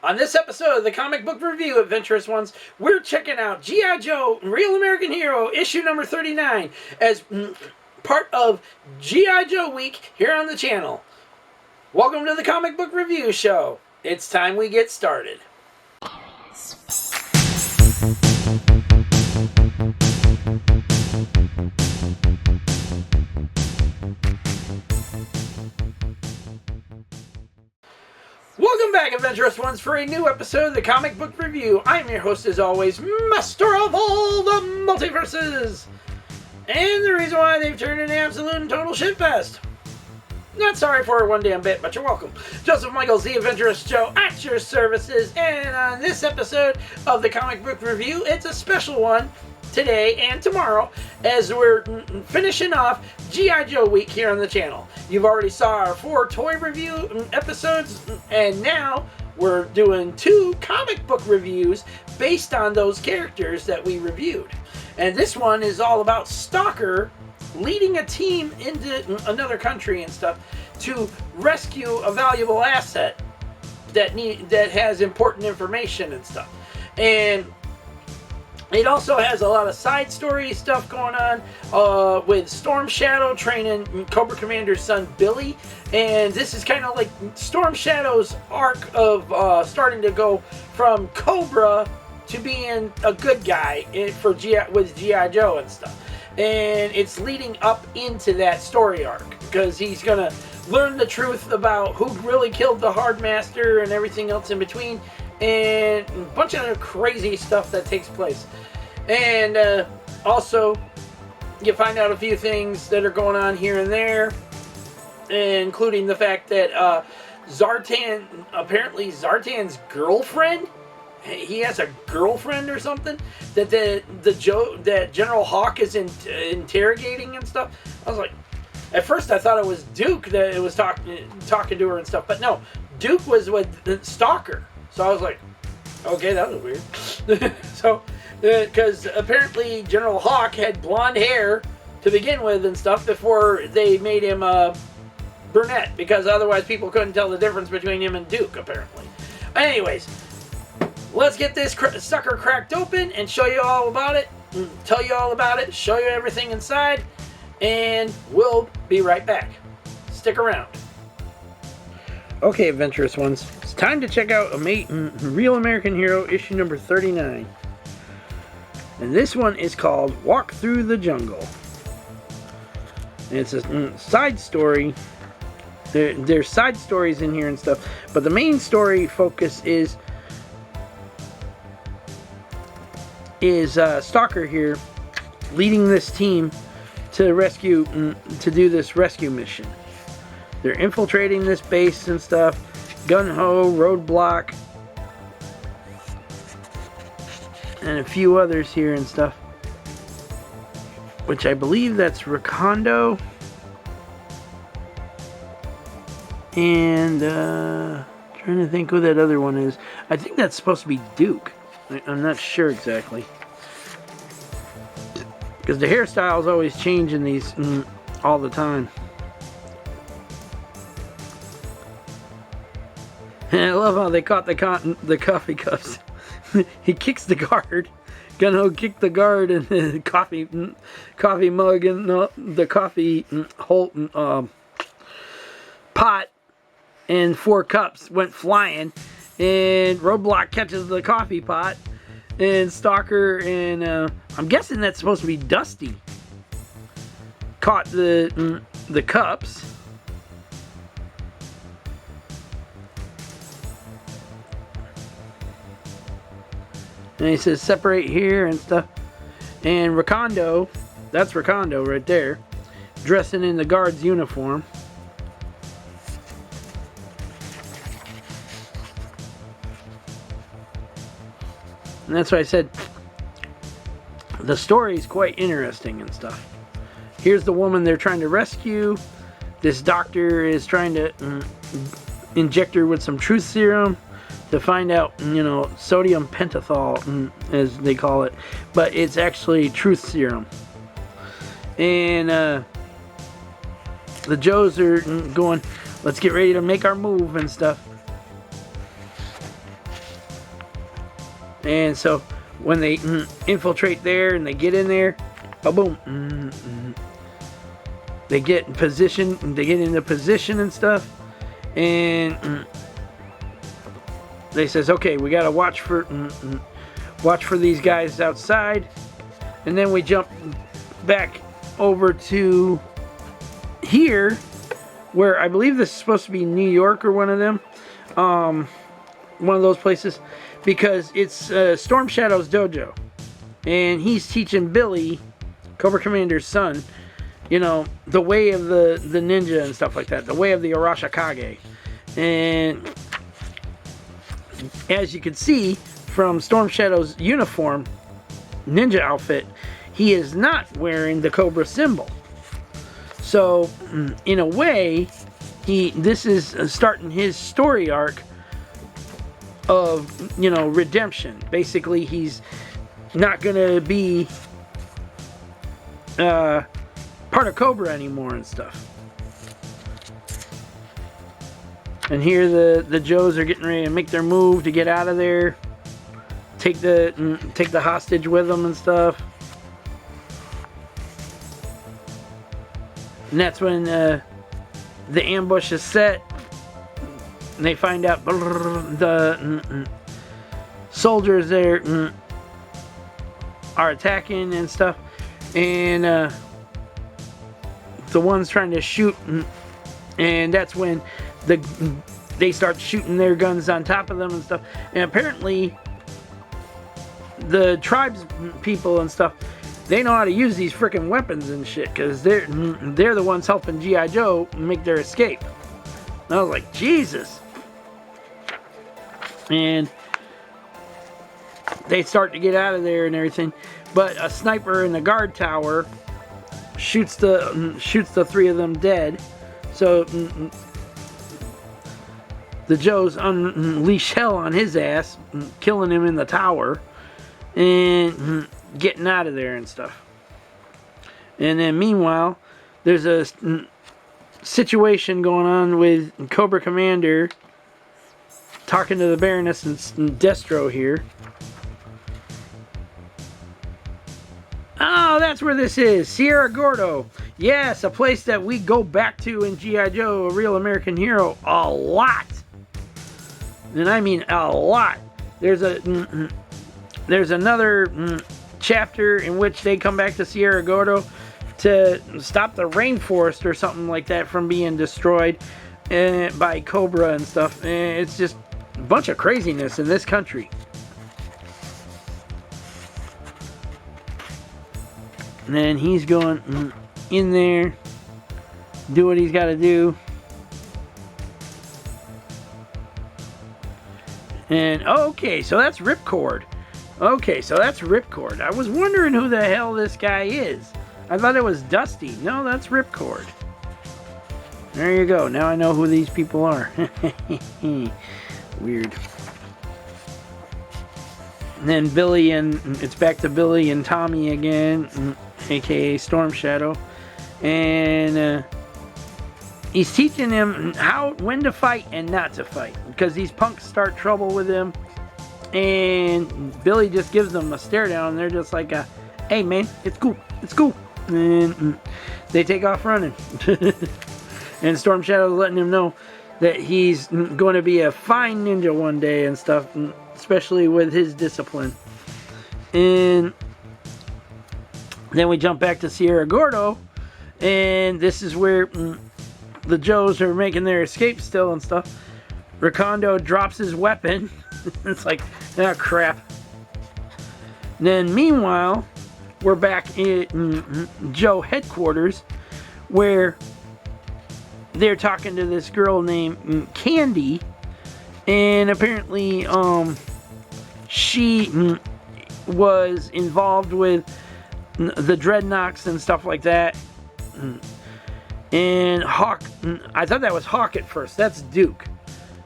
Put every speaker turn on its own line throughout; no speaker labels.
On this episode of the Comic Book Review, Adventurous Ones, we're checking out G.I. Joe Real American Hero, issue number 39, as part of G.I. Joe Week here on the channel. Welcome to the Comic Book Review Show. It's time we get started. Welcome back, Adventurous Ones, for a new episode of the Comic Book Review. I am your host, as always, Master of all the Multiverses. And the reason why they've turned into absolute and total shitfest. Not sorry for it one damn bit, but you're welcome. Joseph Michaels, the Adventurous Joe, at your services. And on this episode of the Comic Book Review, it's a special one today and tomorrow, as we're finishing off G.I. Joe Week here on the channel. You've already saw our 4 toy review episodes, and now we're doing 2 comic book reviews based on those characters that we reviewed. And this one is all about Stalker leading a team into another country and stuff to rescue a valuable asset that has important information and stuff. And it also has a lot of side story stuff going on with Storm Shadow training Cobra Commander's son Billy, and this is kind of like Storm Shadow's arc of starting to go from Cobra to being a good guy with G.I. Joe and stuff. And it's leading up into that story arc because he's gonna learn the truth about who really killed the Hard Master and everything else in between, and a bunch of crazy stuff that takes place. And also, you find out a few things that are going on here and there, including the fact that Zartan's girlfriend, he has a girlfriend or something that General Hawk is interrogating and stuff. I was like, at first I thought it was Duke that it was talking to her and stuff, but no, Duke was with the Stalker. So I was like, okay, that was weird. So, because apparently General Hawk had blonde hair to begin with and stuff before they made him brunette, because otherwise people couldn't tell the difference between him and Duke, apparently. Anyways, let's get this sucker cracked open and show you all about it, tell you all about it, show you everything inside, and we'll be right back. Stick around. Okay, Adventurous Ones, it's time to check out Real American Hero issue number 39. And this one is called Walk Through the Jungle. And it's a side story. There's side stories in here and stuff, but the main story focus is Stalker here leading this team to do this rescue mission. They're infiltrating this base and stuff, gun-ho, roadblock, and a few others here and stuff, which I believe that's Recondo, and trying to think who that other one is. I think that's supposed to be Duke. I'm not sure exactly, because the hairstyles always change in these all the time. And I love how they caught the coffee cups. He kicks the guard. Gonna kick the guard, and the coffee mug and the coffee pot and 4 cups went flying. And Roadblock catches the coffee pot, and Stalker and I'm guessing that's supposed to be Dusty caught the cups. And he says separate here and stuff. And Recondo, that's Recondo right there, dressing in the guard's uniform. And that's why I said the story is quite interesting and stuff. Here's the woman they're trying to rescue. This doctor is trying to inject her with some truth serum to find out, sodium pentothal, as they call it, but it's actually truth serum. And the Joes are going, let's get ready to make our move and stuff. And so when they infiltrate there and they get in there, boom, they get in position. They get into position and stuff, and they says, "Okay, we gotta watch for these guys outside." And then we jump back over to here, where I believe this is supposed to be New York or one of them, one of those places, because it's Storm Shadow's dojo, and he's teaching Billy, Cobra Commander's son, you know, the way of the ninja and stuff like that, the way of the Arashikage. And as you can see from Storm Shadow's uniform, ninja outfit, he is not wearing the Cobra symbol. So in a way, this is starting his story arc of, you know, redemption. Basically, he's not gonna be part of Cobra anymore and stuff. And here the Joes are getting ready to make their move to get out of there, take the hostage with them and stuff. And that's when the ambush is set, and they find out the soldiers there are attacking and stuff, and the ones trying to shoot, and that's when they start shooting their guns on top of them and stuff. And apparently the tribes people and stuff, they know how to use these freaking weapons and shit, because they're the ones helping G.I. Joe make their escape. And I was like, Jesus. And they start to get out of there and everything, but a sniper in the guard tower shoots the three of them dead. So the Joes unleash hell on his ass, killing him in the tower and getting out of there and stuff. And then meanwhile, there's a situation going on with Cobra Commander talking to the Baroness and Destro here. Oh, that's where this is. Sierra Gordo. Yes, a place that we go back to in G.I. Joe, A Real American Hero, a lot. And I mean a lot. There's another chapter in which they come back to Sierra Gordo to stop the rainforest or something like that from being destroyed by Cobra and stuff. And it's just a bunch of craziness in this country. And then he's going in there, do what he's got to do. And okay, so that's Ripcord. Okay, so that's Ripcord. I was wondering who the hell this guy is. I thought it was Dusty. No, that's Ripcord. There you go. Now I know who these people are. Weird. And then Billy, and it's back to Billy and Tommy again, aka Storm Shadow. And he's teaching them when to fight and not to fight, because these punks start trouble with him. And Billy just gives them a stare down, and they're just like, hey man, it's cool, it's cool. And they take off running. And Storm Shadow's letting him know that he's going to be a fine ninja one day and stuff, especially with his discipline. And then we jump back to Sierra Gordo, and this is where the Joes are making their escape still and stuff. Recondo drops his weapon. It's like, oh crap. And then meanwhile, we're back in Joe headquarters, where they're talking to this girl named Candy, and apparently she was involved with the Dreadnoks and stuff like that. And Hawk, I thought that was Hawk at first. That's Duke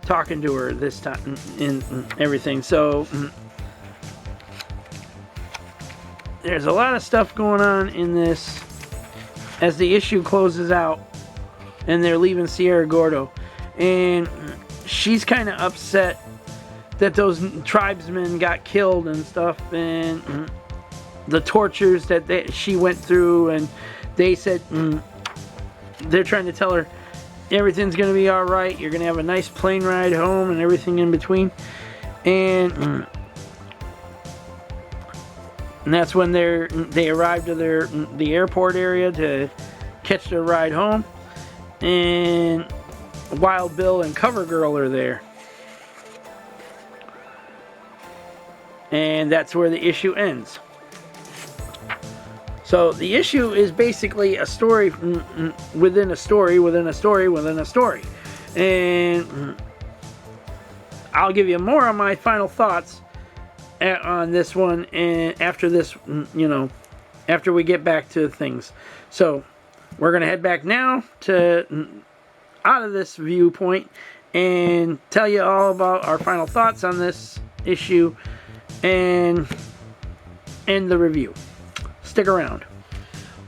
talking to her this time and everything. So there's a lot of stuff going on in this as the issue closes out, and they're leaving Sierra Gordo, and she's kind of upset that those tribesmen got killed and stuff, and the tortures that she went through, and they said they're trying to tell her everything's going to be all right. You're going to have a nice plane ride home and everything in between. And that's when they arrived to the airport area to catch their ride home. And Wild Bill and CoverGirl are there. And that's where the issue ends. So the issue is basically a story within a story within a story within a story. And I'll give you more on my final thoughts on this one and after this, after we get back to things. So we're going to head back now to out of this viewpoint and tell you all about our final thoughts on this issue and the review. Stick around.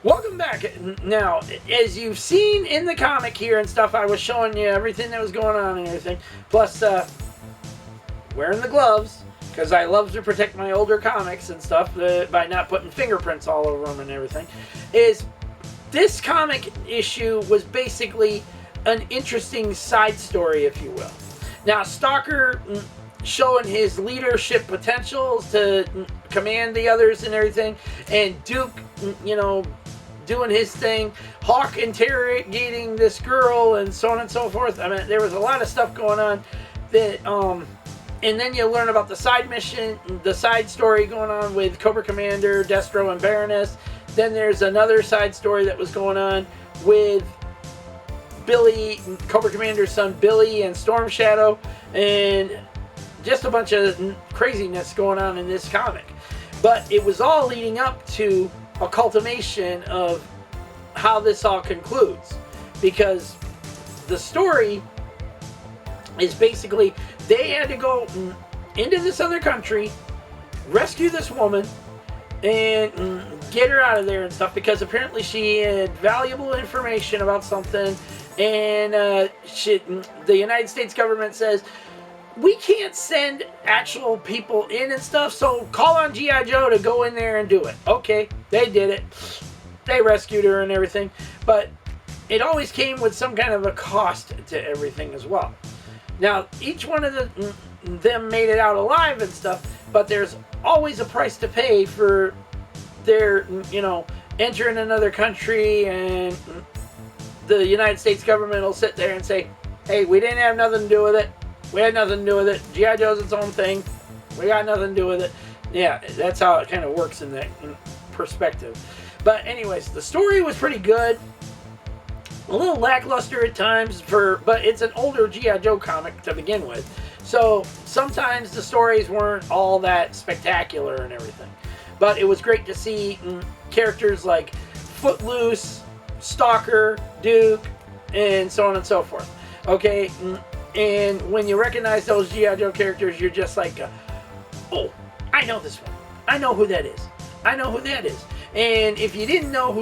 Welcome back. Now, as you've seen in the comic here and stuff, I was showing you everything that was going on and everything. Plus, wearing the gloves, because I love to protect my older comics and stuff by not putting fingerprints all over them and everything. This comic issue was basically an interesting side story, if you will. Now, Stalker showing his leadership potentials to command the others and everything, and Duke, doing his thing, Hawk interrogating this girl, and so on and so forth. I mean, there was a lot of stuff going on that, and then you learn about the side mission, the side story going on with Cobra Commander, Destro, and Baroness. Then there's another side story that was going on with Billy, Cobra Commander's son Billy, and Storm Shadow, and just a bunch of craziness going on in this comic. But it was all leading up to a culmination of how this all concludes. Because the story is basically they had to go into this other country, rescue this woman, and get her out of there and stuff, because apparently she had valuable information about something, and the United States government says, we can't send actual people in and stuff, so call on G.I. Joe to go in there and do it. Okay, they did it. They rescued her and everything, but it always came with some kind of a cost to everything as well. Now, each one of them made it out alive and stuff, but there's always a price to pay for their, entering another country, and the United States government will sit there and say, hey, we didn't have nothing to do with it. We had nothing to do with it. G.I. Joe's its own thing. We got nothing to do with it. Yeah, that's how it kind of works in that perspective. But anyways, the story was pretty good. A little lackluster at times, but it's an older G.I. Joe comic to begin with. So sometimes the stories weren't all that spectacular and everything. But it was great to see characters like Footloose, Stalker, Duke, and so on and so forth. Okay, and when you recognize those G.I. Joe characters, you're just like, oh, I know this one. I know who that is. I know who that is. And if you didn't know who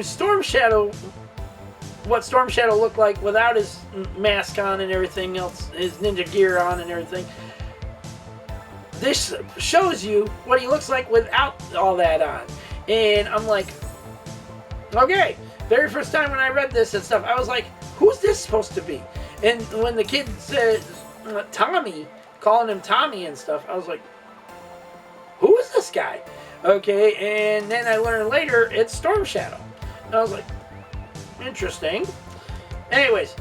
what Storm Shadow looked like without his mask on and everything else, his ninja gear on and everything, this shows you what he looks like without all that on. And I'm like, okay. Very first time when I read this and stuff, I was like, who's this supposed to be? And when the kid said Tommy, calling him Tommy and stuff, I was like, who is this guy? Okay, and then I learned later it's Storm Shadow. And I was like, interesting. Anyways,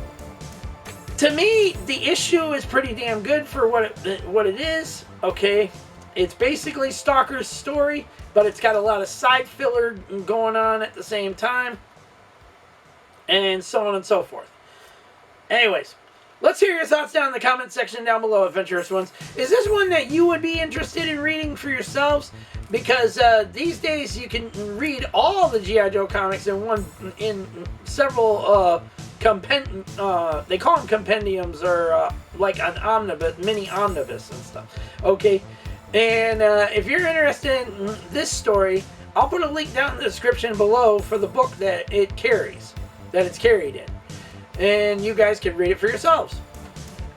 to me, the issue is pretty damn good for what it is. Okay, it's basically Stalker's story, but it's got a lot of side filler going on at the same time, and so on and so forth. Anyways, let's hear your thoughts down in the comment section down below, Adventurous Ones. Is this one that you would be interested in reading for yourselves? Because these days you can read all the G.I. Joe comics in several they call them compendiums, or like an omnibus, mini omnibus and stuff. Okay, and if you're interested in this story, I'll put a link down in the description below for the book that it's carried in. And you guys can read it for yourselves.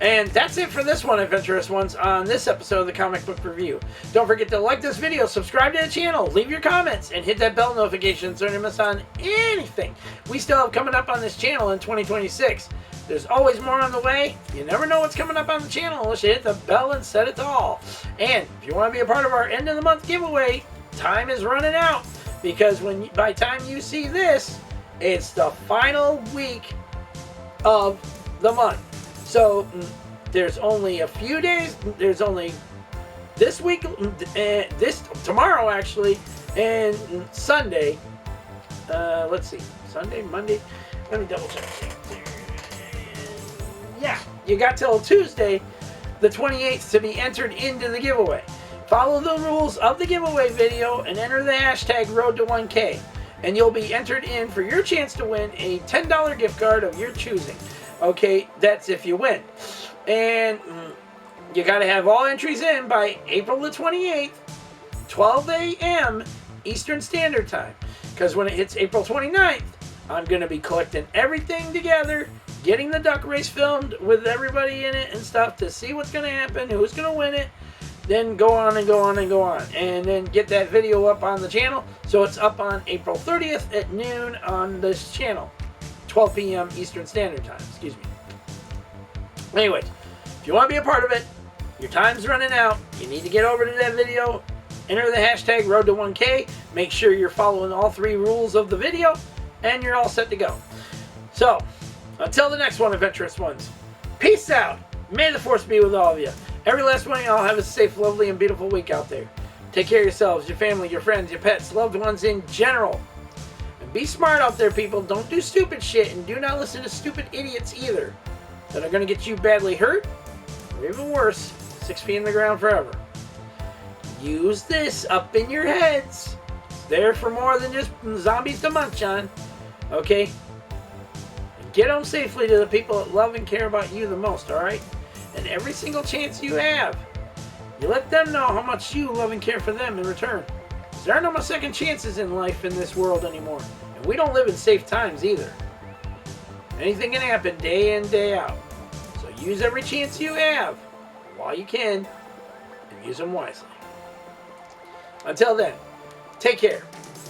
And that's it for this one, Adventurous Ones, on this episode of the Comic Book Review. Don't forget to like this video, subscribe to the channel, leave your comments, and hit that bell notification so you don't miss on anything we still have coming up on this channel in 2026. There's always more on the way. You never know what's coming up on the channel unless you hit the bell and set it to all. And if you want to be a part of our end of the month giveaway, time is running out, because by the time you see this, it's the final week of the month. So there's only a few days. There's only this week, tomorrow actually, and Sunday. Let's see, Sunday, Monday. Let me double check. Yeah, you got till Tuesday, the 28th, to be entered into the giveaway. Follow the rules of the giveaway video and enter the hashtag Road to 1K, and you'll be entered in for your chance to win a $10 gift card of your choosing. Okay, that's if you win. And you got to have all entries in by April the 28th, 12 a.m. Eastern Standard Time. Because when it hits April 29th, I'm going to be collecting everything together, getting the duck race filmed with everybody in it and stuff to see what's going to happen, who's going to win it. Then go on and go on and go on. And then get that video up on the channel. So it's up on April 30th at noon on this channel. 12 p.m. Eastern Standard Time, excuse me. Anyways, if you want to be a part of it, your time's running out. You need to get over to that video, enter the hashtag Road to 1K, make sure you're following all 3 rules of the video, and you're all set to go. So, until the next one, Adventurous Ones, peace out. May the Force be with all of you. Every last one of y'all have a safe, lovely, and beautiful week out there. Take care of yourselves, your family, your friends, your pets, loved ones in general. Be smart out there, people. Don't do stupid shit, and do not listen to stupid idiots either that are going to get you badly hurt, or even worse, 6 feet in the ground forever. Use this up in your heads. It's there for more than just zombies to munch on. Okay? And get home safely to the people that love and care about you the most, alright? And every single chance you have, you let them know how much you love and care for them in return. There are no more second chances in life in this world anymore. And we don't live in safe times either. Anything can happen day in, day out. So use every chance you have while you can, and use them wisely. Until then, take care.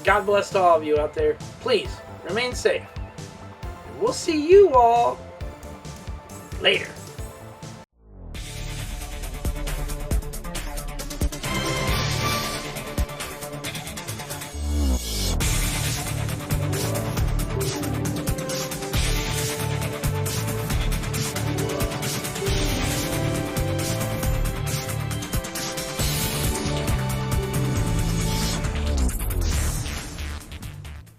God bless to all of you out there. Please, remain safe. And we'll see you all later.